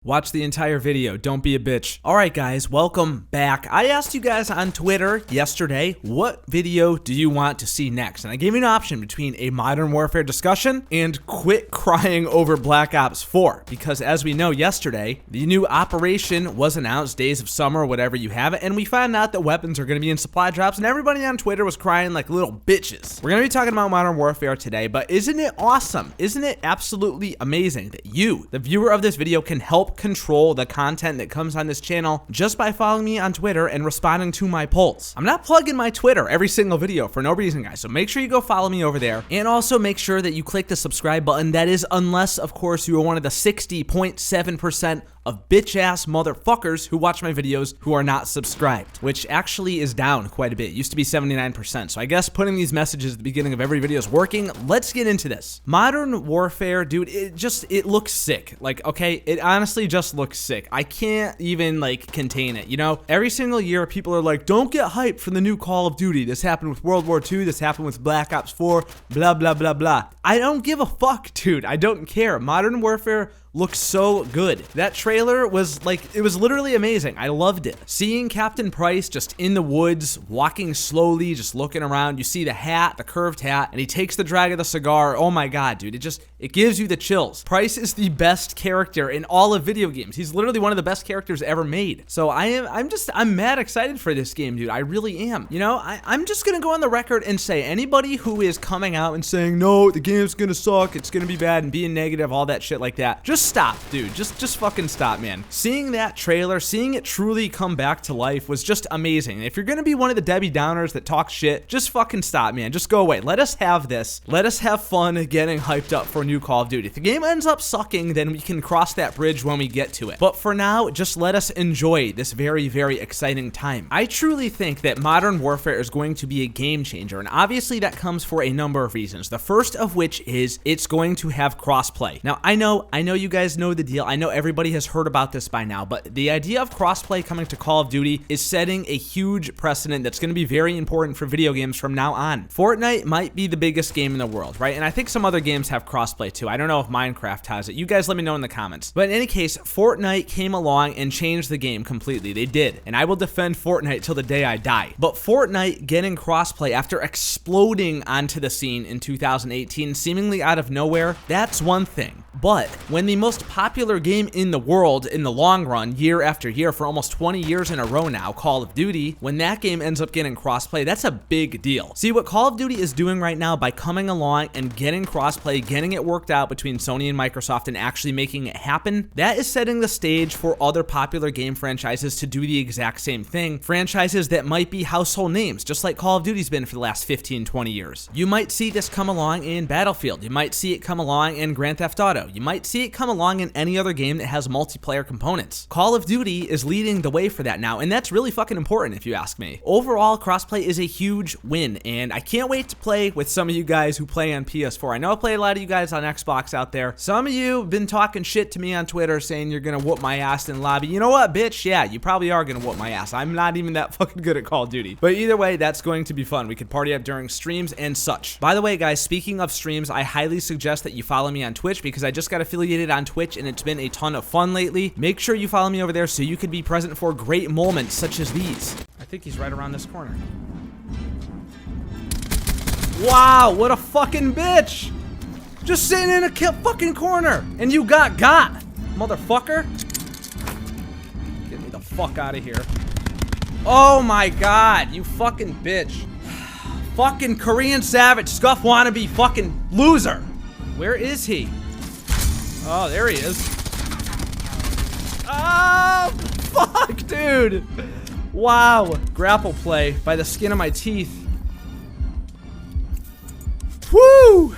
Watch the entire video, don't be a bitch. Alright guys, welcome back. I asked you guys on Twitter yesterday, what video do you want to see next? And I gave you an option between a Modern Warfare discussion and quit crying over Black Ops 4. Because as we know yesterday, the new operation was announced, Days of Summer, whatever you have it, and we found out that weapons are going to be in supply drops, and everybody on Twitter was crying like little bitches. We're going to be talking about Modern Warfare today, but isn't it awesome? Isn't it absolutely amazing that you, the viewer of this video, can help control the content that comes on this channel just by following me on Twitter and responding to my polls? I'm not plugging my Twitter every single video for no reason, guys, so make sure you go follow me over there, and also make sure that you click the subscribe button. That is unless, of course, you are one of the 60.7% of bitch-ass motherfuckers who watch my videos who are not subscribed, which actually is down quite a bit. It used to be 79%, so I guess putting these messages at the beginning of every video is working. Let's get into this. Modern Warfare, dude, it looks sick. Like, okay, it honestly just looks sick. I can't even, like, contain it, you know? Every single year, people are like, don't get hyped for the new Call of Duty. This happened with World War II, this happened with Black Ops 4, blah, blah, blah, blah. I don't give a fuck, dude. I don't care. Modern Warfare looks so good. That trailer was like, it was literally amazing. I loved it. Seeing Captain Price just in the woods, walking slowly, just looking around. You see the hat, the curved hat, and he takes the drag of the cigar. Oh my god, dude. It gives you the chills. Price is the best character in all of video games. He's literally one of the best characters ever made. So I'm mad excited for this game, dude. I really am. You know, I'm just gonna go on the record and say, anybody who is coming out and saying, no, the game's gonna suck, it's gonna be bad, and being negative, all that shit like that, just stop, dude. Just fucking stop, man. Seeing that trailer, seeing it truly come back to life was just amazing. If you're gonna be one of the Debbie Downers that talk shit, just fucking stop, man. Just go away. Let us have this. Let us have fun getting hyped up for a new Call of Duty. If the game ends up sucking, then we can cross that bridge when we get to it. But for now, just let us enjoy this very, very exciting time. I truly think that Modern Warfare is going to be a game changer, and obviously that comes for a number of reasons. The first of which is it's going to have crossplay. Now, I know you guys know the deal. I know everybody has heard about this by now, but the idea of crossplay coming to Call of Duty is setting a huge precedent that's going to be very important for video games from now on. Fortnite might be the biggest game in the world, right? And I think some other games have crossplay too. I don't know if Minecraft has it. You guys let me know in the comments. But in any case, Fortnite came along and changed the game completely. They did. And I will defend Fortnite till the day I die. But Fortnite getting crossplay after exploding onto the scene in 2018, seemingly out of nowhere, that's one thing. But when the most popular game in the world in the long run, year after year, for almost 20 years in a row now, Call of Duty, when that game ends up getting crossplay, that's a big deal. See, what Call of Duty is doing right now by coming along and getting crossplay, getting it worked out between Sony and Microsoft and actually making it happen, that is setting the stage for other popular game franchises to do the exact same thing. Franchises that might be household names, just like Call of Duty's been for the last 15, 20 years. You might see this come along in Battlefield. You might see it come along in Grand Theft Auto. You might see it come along in any other game that has multiplayer components. Call of Duty is leading the way for that now, and that's really fucking important if you ask me. Overall, crossplay is a huge win, and I can't wait to play with some of you guys who play on PS4. I know I play a lot of you guys on Xbox out there. Some of you have been talking shit to me on Twitter saying you're gonna whoop my ass in lobby. You know what, bitch? Yeah, you probably are gonna whoop my ass. I'm not even that fucking good at Call of Duty. But either way, that's going to be fun. We could party up during streams and such. By the way, guys, speaking of streams, I highly suggest that you follow me on Twitch because I just got affiliated on Twitch and it's been a ton of fun lately. Make sure you follow me over there so you can be present for great moments such as these. I think he's right around this corner. Wow, what a fucking bitch! Just sitting in a fucking corner and you got, motherfucker. Get me the fuck out of here. Oh my god, you fucking bitch. Fucking Korean savage, scuff wannabe fucking loser. Where is he? Oh, there he is. Oh, fuck, dude. Wow. Grapple play by the skin of my teeth. Woo!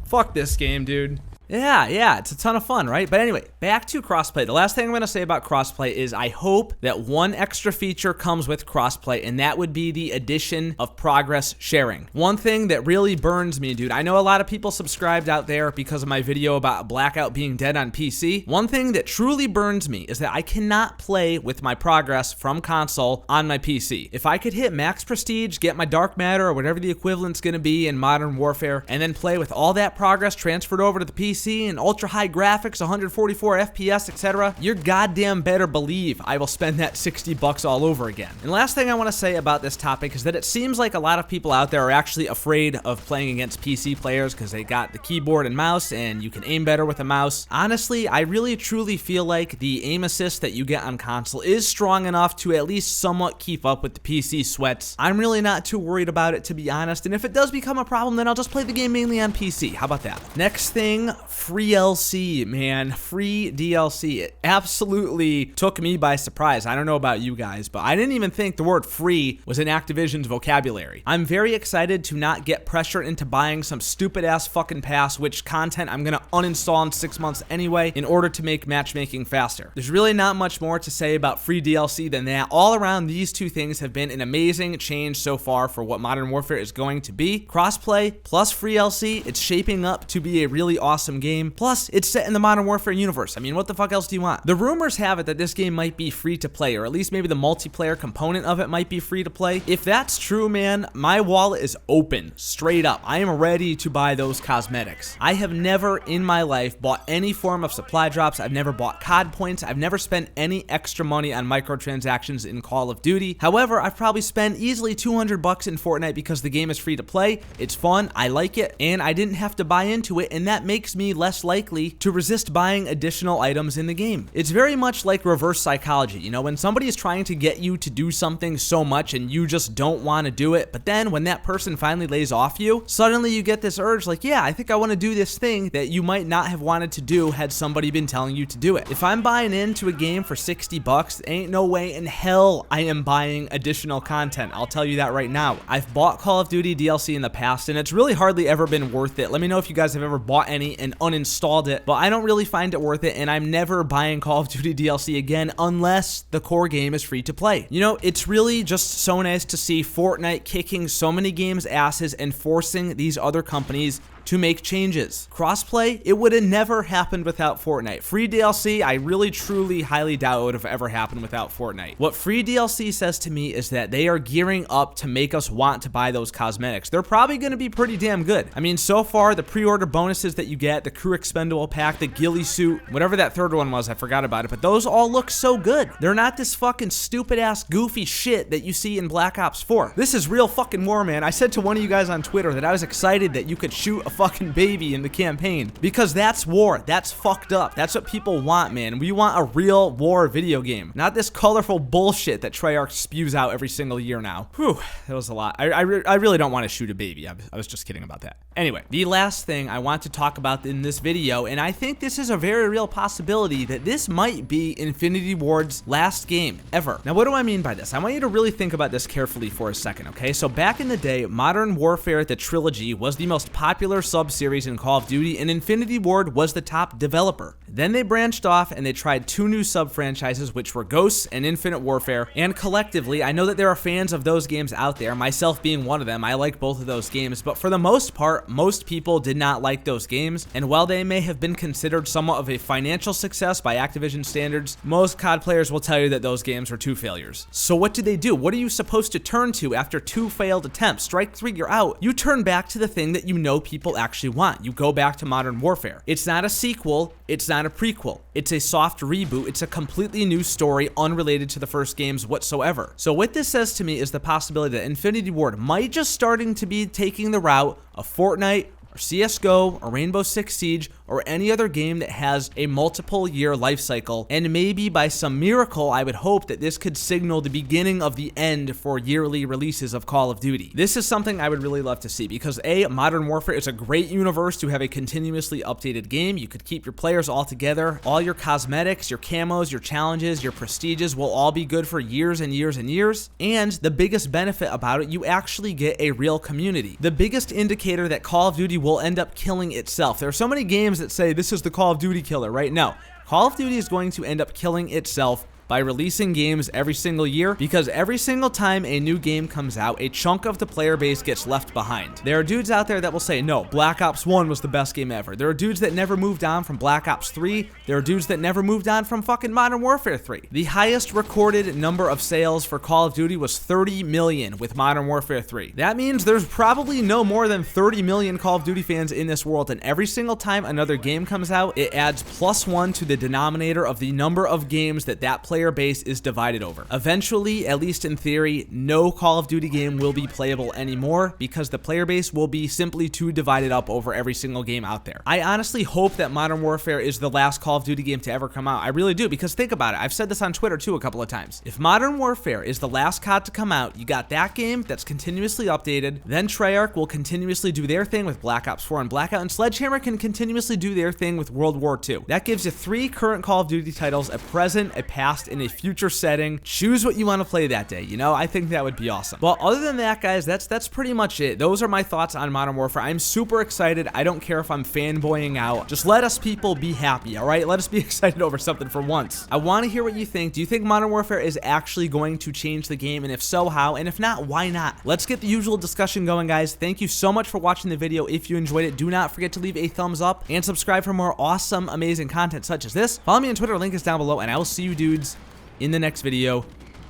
Fuck this game, dude. Yeah, it's a ton of fun, right? But anyway, back to crossplay. The last thing I'm going to say about crossplay is I hope that one extra feature comes with crossplay, and that would be the addition of progress sharing. One thing that really burns me, dude, I know a lot of people subscribed out there because of my video about Blackout being dead on PC. One thing that truly burns me is that I cannot play with my progress from console on my PC. If I could hit max prestige, get my dark matter or whatever the equivalent's going to be in Modern Warfare, and then play with all that progress transferred over to the PC, PC and ultra high graphics, 144 FPS, etc., you're goddamn better believe I will spend that $60 all over again. And last thing I want to say about this topic is that it seems like a lot of people out there are actually afraid of playing against PC players because they got the keyboard and mouse and you can aim better with a mouse. Honestly, I really truly feel like the aim assist that you get on console is strong enough to at least somewhat keep up with the PC sweats. I'm really not too worried about it, to be honest, and if it does become a problem, then I'll just play the game mainly on PC. How about that? Next thing, free DLC, man. Free DLC. It absolutely took me by surprise. I don't know about you guys, but I didn't even think the word free was in Activision's vocabulary. I'm very excited to not get pressure into buying some stupid ass fucking pass, which content I'm gonna uninstall in 6 months anyway in order to make matchmaking faster. There's really not much more to say about free DLC than that. All around, these two things have been an amazing change so far for what Modern Warfare is going to be. Crossplay plus free DLC, it's shaping up to be a really awesome game. Plus, it's set in the Modern Warfare universe. I mean, what the fuck else do you want? The rumors have it that this game might be free to play, or at least maybe the multiplayer component of it might be free to play. If that's true, man, my wallet is open, straight up. I am ready to buy those cosmetics. I have never in my life bought any form of supply drops. I've never bought COD points. I've never spent any extra money on microtransactions in Call of Duty. However, I've probably spent easily $200 in Fortnite because the game is free to play. It's fun, I like it, and I didn't have to buy into it, and that makes me less likely to resist buying additional items in the game. It's very much like reverse psychology, you know, when somebody is trying to get you to do something so much and you just don't want to do it, but then when that person finally lays off you, suddenly you get this urge like, yeah, I think I want to do this thing that you might not have wanted to do had somebody been telling you to do it. If I'm buying into a game for $60, ain't no way in hell I am buying additional content. I'll tell you that right now. I've bought Call of Duty DLC in the past, and it's really hardly ever been worth it. Let me know if you guys have ever bought any and uninstalled it, but I don't really find it worth it, and I'm never buying Call of Duty DLC again unless the core game is free to play. You know, it's really just so nice to see Fortnite kicking so many games' asses and forcing these other companies to make changes. Crossplay, it would have never happened without Fortnite. Free DLC, I really truly highly doubt it would have ever happened without Fortnite. What free DLC says to me is that they are gearing up to make us want to buy those cosmetics. They're probably going to be pretty damn good. I mean, so far, the pre-order bonuses that you get, the crew expendable pack, the ghillie suit, whatever that third one was, I forgot about it, but those all look so good. They're not this fucking stupid ass goofy shit that you see in Black Ops 4. This is real fucking war, man. I said to one of you guys on Twitter that I was excited that you could shoot a fucking baby in the campaign, because that's war. That's fucked up. That's what people want, man. We want a real war video game, not this colorful bullshit that Treyarch spews out every single year now. Whew, that was a lot. I really don't want to shoot a baby. I was just kidding about that. Anyway, the last thing I want to talk about in this video, and I think this is a very real possibility that this might be Infinity Ward's last game ever. Now, what do I mean by this? I want you to really think about this carefully for a second, okay? So back in the day, Modern Warfare, the trilogy, was the most popular sub-series in Call of Duty, and Infinity Ward was the top developer. Then they branched off and they tried two new sub-franchises, which were Ghosts and Infinite Warfare, and collectively, I know that there are fans of those games out there, myself being one of them. I like both of those games, but for the most part, most people did not like those games, and while they may have been considered somewhat of a financial success by Activision standards, most COD players will tell you that those games were two failures. So what do they do? What are you supposed to turn to after two failed attempts? Strike three, you're out. You turn back to the thing that you know people actually want. You go back to Modern Warfare. It's not a sequel, it's not a prequel. It's a soft reboot. It's a completely new story unrelated to the first games whatsoever. So what this says to me is the possibility that Infinity Ward might just starting to be taking the route of Fortnite or CSGO or Rainbow Six Siege or any other game that has a multiple year life cycle, and maybe by some miracle I would hope that this could signal the beginning of the end for yearly releases of Call of Duty. This is something I would really love to see because A, Modern Warfare is a great universe to have a continuously updated game. You could keep your players all together. All your cosmetics, your camos, your challenges, your prestiges will all be good for years and years and years. And the biggest benefit about it, you actually get a real community. The biggest indicator that Call of Duty will end up killing itself. There are so many games that say this is the Call of Duty killer, right? No. Call of Duty is going to end up killing itself by releasing games every single year, because every single time a new game comes out, a chunk of the player base gets left behind. There are dudes out there that will say, no, Black Ops 1 was the best game ever. There are dudes that never moved on from Black Ops 3. There are dudes that never moved on from fucking Modern Warfare 3. The highest recorded number of sales for Call of Duty was 30 million with Modern Warfare 3. That means there's probably no more than 30 million Call of Duty fans in this world, and every single time another game comes out, it adds +1 to the denominator of the number of games that player base is divided over. Eventually, at least in theory, no Call of Duty game will be playable anymore because the player base will be simply too divided up over every single game out there. I honestly hope that Modern Warfare is the last Call of Duty game to ever come out. I really do, because think about it. I've said this on Twitter too a couple of times. If Modern Warfare is the last COD to come out, you got that game that's continuously updated, then Treyarch will continuously do their thing with Black Ops 4 and Blackout, and Sledgehammer can continuously do their thing with World War II. That gives you 3 current Call of Duty titles, a present, a past, and a future setting. Choose what you want to play that day, you know? I think that would be awesome. Well, other than that, guys, that's pretty much it. Those are my thoughts on Modern Warfare. I'm super excited. I don't care if I'm fanboying out. Just let us people be happy, all right? Let us be excited over something for once. I want to hear what you think. Do you think Modern Warfare is actually going to change the game? And if so, how? And if not, why not? Let's get the usual discussion going, guys. Thank you so much for watching the video. If you enjoyed it, do not forget to leave a thumbs up and subscribe for more awesome, amazing content such as this. Follow me on Twitter. Link is down below, and I will see you dudes in the next video.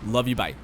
Love you. Bye.